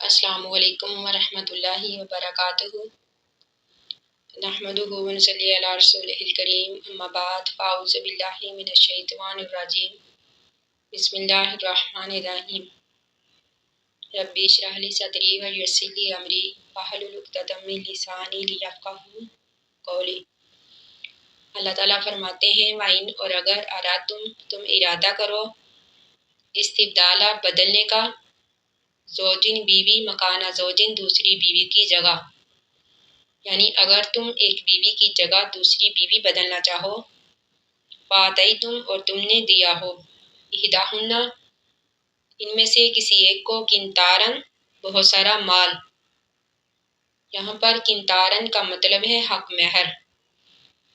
السلام علیکم ورحمۃ اللہ وبرکاتہ۔ نحمدہ و نصلی علی رسولہ الکریم، اما بعد فاعوذ باللہ من الشیطان الرجیم، بسم اللہ الرحمن الرحیم۔ رب اشرح لی صدری ویسر لی امری واحلل عقدۃ من لسانی لیفقہوا قولی۔ اللہ تعالیٰ فرماتے ہیں وَإِنْ اور اگر تم ارادہ کرو استبدالہ بدلنے کا، زوجن بیوی مکانہ زوجن دوسری بیوی کی جگہ، یعنی اگر تم ایک بیوی کی جگہ دوسری بیوی بدلنا چاہو، فَآتَيْتُمْ اور تم نے دیا ہو، احداہن ان میں سے کسی ایک کو، قنطاراً بہت سارا مال، یہاں پر قنطاراً کا مطلب ہے حق مہر،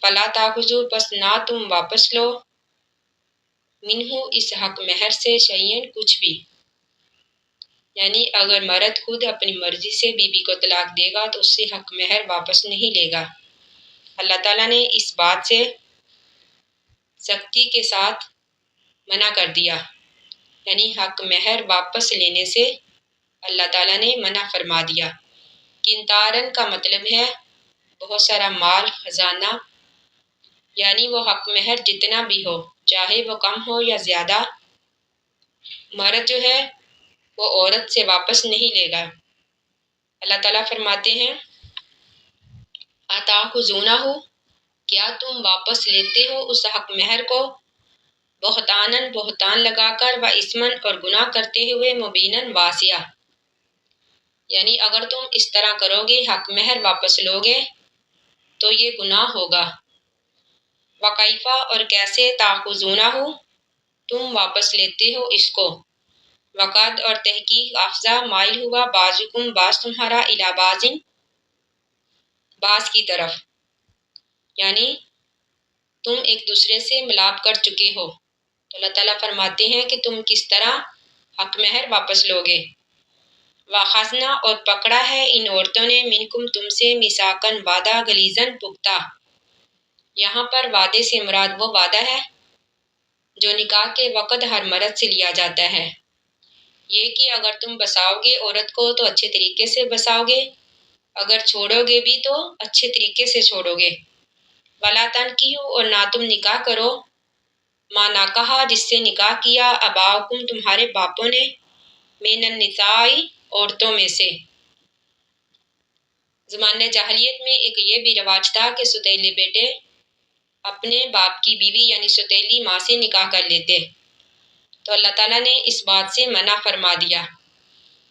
فَلَا تَأْخُذُوا پس نہ تم واپس لو، منہ اس حق مہر سے شیئاً کچھ بھی، یعنی اگر مرد خود اپنی مرضی سے بیوی کو طلاق دے گا تو اس سے حق مہر واپس نہیں لے گا۔ اللہ تعالیٰ نے اس بات سے سختی کے ساتھ منع کر دیا، یعنی حق مہر واپس لینے سے اللہ تعالیٰ نے منع فرما دیا۔ قنطاراً کا مطلب ہے بہت سارا مال، خزانہ، یعنی وہ حق مہر جتنا بھی ہو، چاہے وہ کم ہو یا زیادہ، مرد جو ہے وہ عورت سے واپس نہیں لے گا۔ اللہ تعالیٰ فرماتے ہیں أَتَأْخُذُونَهُ کیا تم واپس لیتے ہو اس حق مہر کو، بہتاناً بہتان لگا کر، وَإِثْمًا اور گناہ کرتے ہوئے، مبیناً واضح، یعنی اگر تم اس طرح کرو گے، حق مہر واپس لوگے تو یہ گناہ ہوگا۔ وَكَيْفَ اور کیسے، تَأْخُذُونَهُ تم واپس لیتے ہو اس کو، وقد اور تحقیق افزا مائل ہوا، بعضکم بعض تمہارا، الی بعض بعض کی طرف، یعنی تم ایک دوسرے سے ملاپ کر چکے ہو، تو اللہ تعالیٰ فرماتے ہیں کہ تم کس طرح حق مہر واپس لوگے۔ وَأَخَذْنَا اور پکڑا ہے ان عورتوں نے، منکم تم سے، میثاقاً وعدہ، غلیظاً پختہ، یہاں پر وعدے سے مراد وہ وعدہ ہے جو نکاح کے وقت ہر مرد سے لیا جاتا ہے، یہ کہ اگر تم بساؤ گے عورت کو تو اچھے طریقے سے بساؤ گے، اگر چھوڑو گے بھی تو اچھے طریقے سے چھوڑو گے۔ وَلَا تَنْكِحُوا اور نہ تم نکاح کرو، مَا نَكَحَ جس سے نکاح کیا، آباؤکم تمہارے باپوں نے، مِنَ النِّسَاءِ عورتوں میں سے۔ زمانہ جاہلیت میں ایک یہ بھی رواج تھا کہ ستیلے بیٹے اپنے باپ کی بیوی یعنی ستیلی ماں سے نکاح کر لیتے، تو اللہ تعالیٰ نے اس بات سے منع فرما دیا۔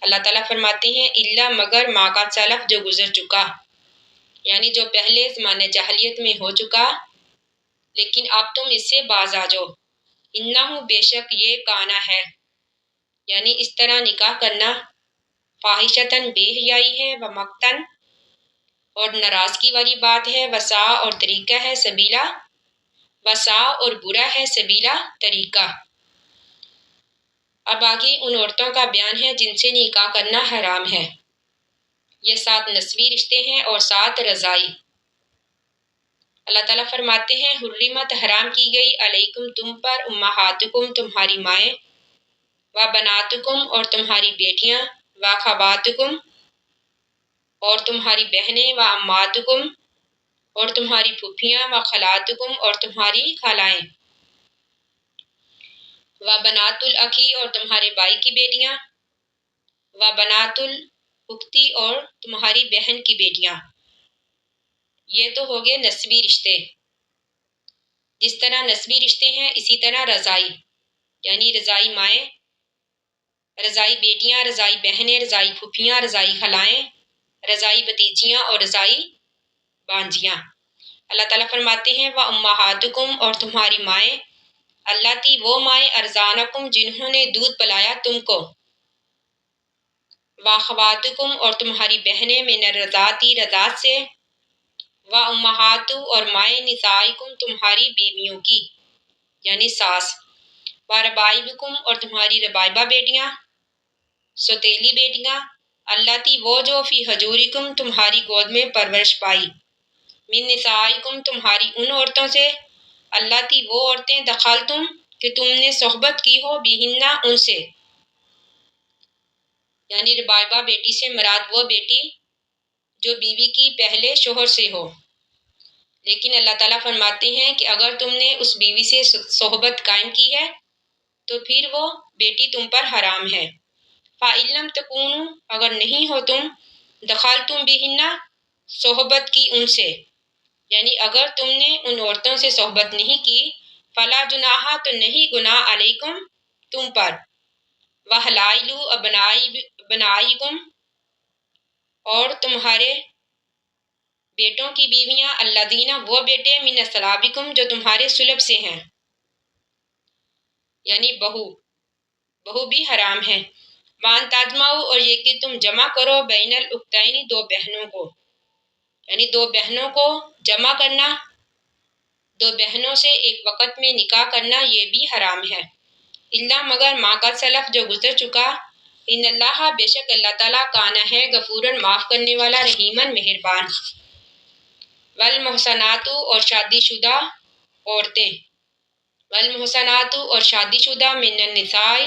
اللہ تعالیٰ فرماتے ہیں الا مگر ما قد سلف جو گزر چکا، یعنی جو پہلے زمانے جاہلیت میں ہو چکا، لیکن اب تم اس سے باز آ جاؤ، انہو بے شک یہ کانا ہے، یعنی اس طرح نکاح کرنا، فاحشتاً بے حیائی ہے، ومقتاً اور ناراضگی والی بات ہے، وساء اور طریقہ ہے، سبیلا وساء اور برا ہے، سبیلا طریقہ۔ اب آگے ان عورتوں کا بیان ہے جن سے نکاح کرنا حرام ہے، یہ 7 نسبی رشتے ہیں اور 7 رضائی۔ اللہ تعالیٰ فرماتے ہیں حرمت حرام کی گئی، علیکم تم پر، امہاتکم تمہاری مائیں، وبناتکم اور تمہاری بیٹیاں، واخواتکم اور تمہاری بہنیں، وعماتکم اور تمہاری پھوپھیاں، وخالاتکم اور تمہاری خالائیں، وبنات الاخی اور تمہارے بھائی کی بیٹیاں، وبنات الاختی اور تمہاری بہن کی بیٹیاں۔ یہ تو ہو گئے نسبی رشتے، جس طرح نسبی رشتے ہیں اسی طرح رضائی، یعنی رضائی مائیں، رضائی بیٹیاں، رضائی بہنیں، رضائی پھوپھیاں، رضائی خالائیں، رضائی بھتیجیاں اور رضائی بانجیاں۔ اللہ تعالیٰ فرماتے ہیں وَأُمَّهَاتُكُمْ اور تمہاری مائیں، اللتی وہ مائیں، ارزانکم جنہوں نے دودھ پلایا تم کو، وَأَخَوَاتُكُمْ اور تمہاری بہنیں، مِنَ الرَّضَاعَةِ رضاعت سے، وَأُمَّهَاتُ اور مائیں، نِسَائِكُمْ تمہاری بیویوں کی، یعنی ساس، وَرَبَائِبُكُمْ اور تمہاری ربائبہ بیٹیاں، سوتیلی بیٹیاں، اللتی وہ جو، فی حجورکم تمہاری گود میں پرورش پائی، من نسائکم تمہاری ان عورتوں سے، اللتی وہ عورتیں، دخلتم کہ تم نے صحبت کی ہو، بہن ان سے، یعنی ربائبہ بیٹی سے مراد وہ بیٹی جو بیوی کی پہلے شوہر سے ہو، لیکن اللہ تعالیٰ فرماتے ہیں کہ اگر تم نے اس بیوی سے صحبت قائم کی ہے تو پھر وہ بیٹی تم پر حرام ہے۔ فَإِن لَمْ تَكُونُوا، اگر نہیں ہو تم دخلتم بِهِنَّ، صحبت کی ان سے، یعنی اگر تم نے ان عورتوں سے صحبت نہیں کی، فَلَا جُنَاحَ، تو نہیں گناہ علیکم تم پر، وَحَلَائِلُ أَبْنَائِكُمْ، اور تمہارے بیٹوں کی بیویاں، الذین، وہ بیٹے، من اصلابکم، جو تمہارے صلب سے ہیں، یعنی بہو بھی حرام ہے۔ وان تاجمعوا، اور یہ کہ تم جمع کرو، بین الاختین، دو بہنوں کو، یعنی دو بہنوں کو جمع کرنا، دو بہنوں سے ایک وقت میں نکاح کرنا، یہ بھی حرام ہے۔ الا، مگر ما قد سلف، جو گزر چکا، ان اللہ، بے شک اللہ تعالیٰ، کانا ہے، غفوراً، معاف کرنے والا، رحیماً، مہربان۔ والمحصنات، اور شادی شدہ عورتیں، والمحصنات، اور شادی شدہ، من النساء،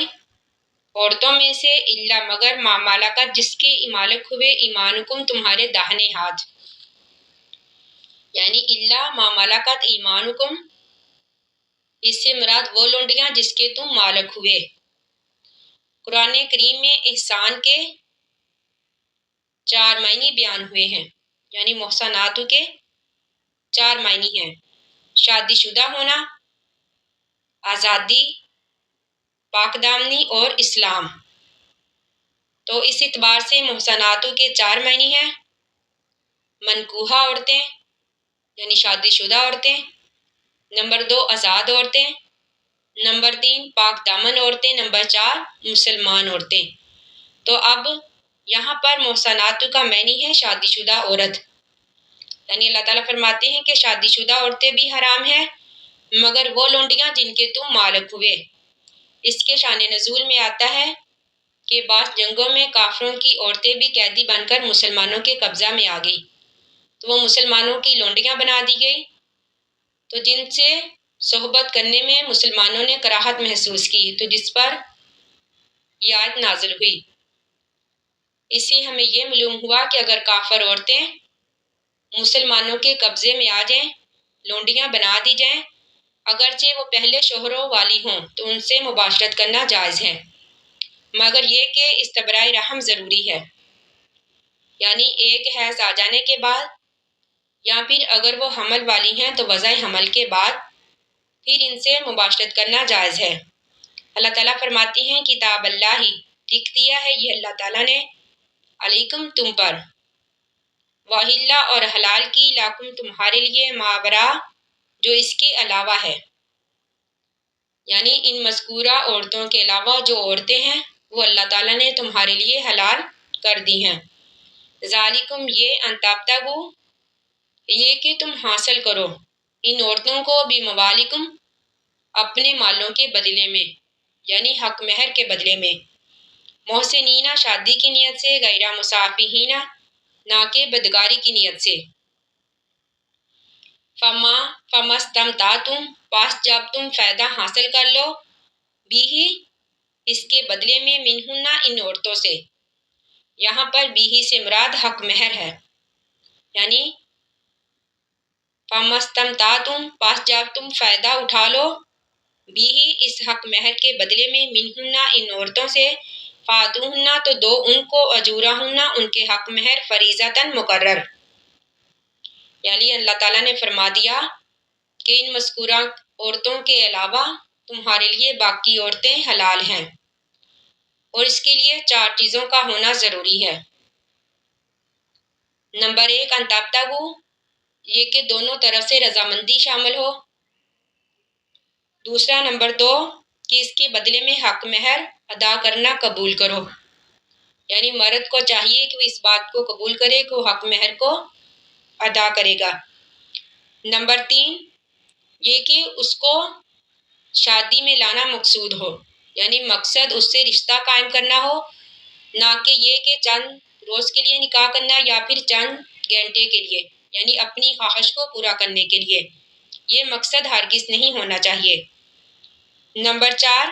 عورتوں میں سے، الا، مگر ما ملکت، جس کے مالک ہوئے، ایمانکم، تمہارے داہنے ہاتھ، یعنی الا ما ملکت ایمانکم، اس سے مراد وہ لونڈیاں جس کے تم مالک ہوئے۔ قرآن کریم میں احسان کے 4 معنی بیان ہوئے ہیں، یعنی محصنات کے 4 معنی ہیں: شادی شدہ ہونا، آزادی، پاک دامنی اور اسلام۔ تو اس اعتبار سے محصنات کے 4 معنی ہیں: منکوحہ عورتیں، یعنی شادی شدہ عورتیں، نمبر 2 آزاد عورتیں، نمبر 3 پاک دامن عورتیں، نمبر 4 مسلمان عورتیں۔ تو اب یہاں پر محصنات کا معنی ہے شادی شدہ عورت، یعنی اللہ تعالیٰ فرماتے ہیں کہ شادی شدہ عورتیں بھی حرام ہیں مگر وہ لونڈیاں جن کے تم مالک ہوئے۔ اس کے شان نزول میں آتا ہے کہ بعض جنگوں میں کافروں کی عورتیں بھی قیدی بن کر مسلمانوں کے قبضہ میں آ گئی، تو وہ مسلمانوں کی لونڈیاں بنا دی گئی، تو جن سے صحبت کرنے میں مسلمانوں نے کراہت محسوس کی، تو جس پر یہ آیت نازل ہوئی۔ اس سے ہمیں یہ معلوم ہوا کہ اگر کافر عورتیں مسلمانوں کے قبضے میں آ جائیں، لونڈیاں بنا دی جائیں، اگرچہ وہ پہلے شوہروں والی ہوں، تو ان سے مباشرت کرنا جائز ہے، مگر یہ کہ استبراء رحم ضروری ہے، یعنی ایک حیض آ جانے کے بعد، یا پھر اگر وہ حمل والی ہیں تو وضع حمل کے بعد پھر ان سے مباشرت کرنا جائز ہے۔ اللہ تعالیٰ فرماتی ہیں کتاب اللہ، لکھ دیا ہے یہ اللہ تعالیٰ نے، علیکم، تم پر، وَأَحِلَّ، اور حلال کی، لَكُمْ، تمہارے لیے، مَا وَرَاءَ، جو اس کے علاوہ ہے، یعنی ان مذکورہ عورتوں کے علاوہ جو عورتیں ہیں وہ اللہ تعالیٰ نے تمہارے لیے حلال کر دی ہیں۔ ذالکم، یہ، ان تبتغوا، یہ کہ تم حاصل کرو ان عورتوں کو، بموالکم، اپنے مالوں کے بدلے میں، یعنی حق مہر کے بدلے میں، محسنین، شادی کی نیت سے، غیر مسافحین، نہ کہ بدکاری کی نیت سے، فما استمتعتم، پاس جب تم فائدہ حاصل کر لو، بھی، اس کے بدلے میں، منہن، ان عورتوں سے، یہاں پر بھی سے مراد حق مہر ہے، یعنی فما استمتعتم، پاس جب تم فائدہ اٹھا لو، بھی، اس حق مہر کے بدلے میں، منہن، ان عورتوں سے، فاتوہن، تو دو ان کو، اجورہن، ان کے حق مہر، فریضۃً، مقرر، یعنی اللہ تعالیٰ نے فرما دیا کہ ان مذکورہ عورتوں کے علاوہ تمہارے لیے باقی عورتیں حلال ہیں، اور اس کے لیے 4 چیزوں کا ہونا ضروری ہے۔ نمبر 1 ان تبتغوا، یہ کہ دونوں طرف سے رضامندی شامل ہو۔ دوسرا نمبر 2 کہ اس کے بدلے میں حق مہر ادا کرنا قبول کرو، یعنی مرد کو چاہیے کہ وہ اس بات کو قبول کرے کہ وہ حق مہر کو ادا کرے گا۔ نمبر 3 یہ کہ اس کو شادی میں لانا مقصود ہو، یعنی مقصد اس سے رشتہ قائم کرنا ہو، نہ کہ یہ کہ چند روز کے لیے نکاح کرنا یا پھر چند گھنٹے کے لیے، یعنی اپنی خواہش کو پورا کرنے کے لیے، یہ مقصد ہرگز نہیں ہونا چاہیے۔ نمبر 4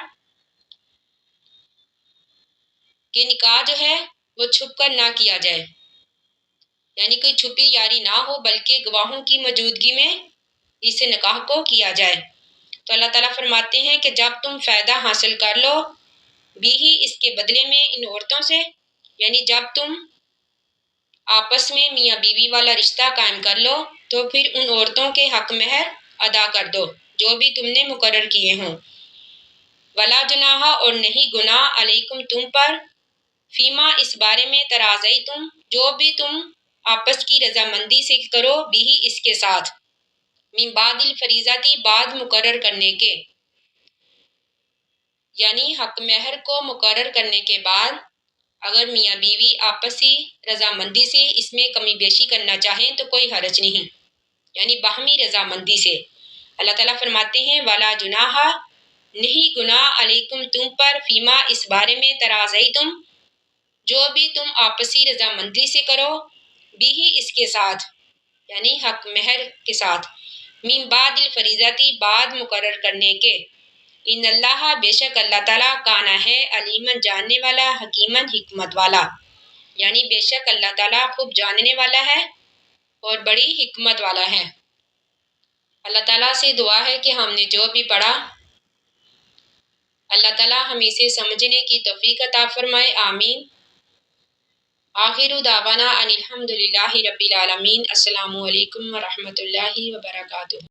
کہ نکاح جو ہے وہ چھپ کر نہ کیا جائے، یعنی کوئی چھپی یاری نہ ہو بلکہ گواہوں کی موجودگی میں اس نکاح کو کیا جائے۔ تو اللہ تعالیٰ فرماتے ہیں کہ جب تم فائدہ حاصل کر لو بھی ہی اس کے بدلے میں ان عورتوں سے، یعنی جب تم آپس میں میاں بیوی والا رشتہ قائم کر لو تو پھر ان عورتوں کے حق مہر ادا کر دو جو بھی تم نے مقرر کیے ہوں۔ ولا جناح اور نہیں گناہ علیکم تم پر، فیما اس بارے میں تراضیتم جو بھی تم آپس کی رضامندی سے کرو بھی اس کے ساتھ، من بعد الفریضاتی بعد مقرر کرنے کے، یعنی حق مہر کو مقرر کرنے کے بعد اگر میاں بیوی آپسی رضامندی سے اس میں کمی بیشی کرنا چاہیں تو کوئی حرج نہیں، یعنی باہمی رضامندی سے۔ اللہ تعالیٰ فرماتے ہیں ولا جناح نہیں گناہ علیکم تم پر، فیما اس بارے میں تراضیتم جو بھی تم آپسی رضامندی سے کرو بھی اس کے ساتھ، یعنی حق مہر کے ساتھ، من بعد الفریضاتی بعد مقرر کرنے کے، ان اللہ بے شک اللہ تعالیٰ کانا ہے علیمن جاننے والا، حکیمن حکمت والا، یعنی بے شک اللہ تعالیٰ خوب جاننے والا ہے اور بڑی حکمت والا ہے۔ اللہ تعالیٰ سے دعا ہے کہ ہم نے جو بھی پڑھا اللہ تعالیٰ ہمیں اسے سمجھنے کی توفیق عطا فرمائے، آمین۔ آخر دعوانا ان الحمد للہ رب العالمین۔ السلام علیکم ورحمۃ اللہ وبرکاتہ۔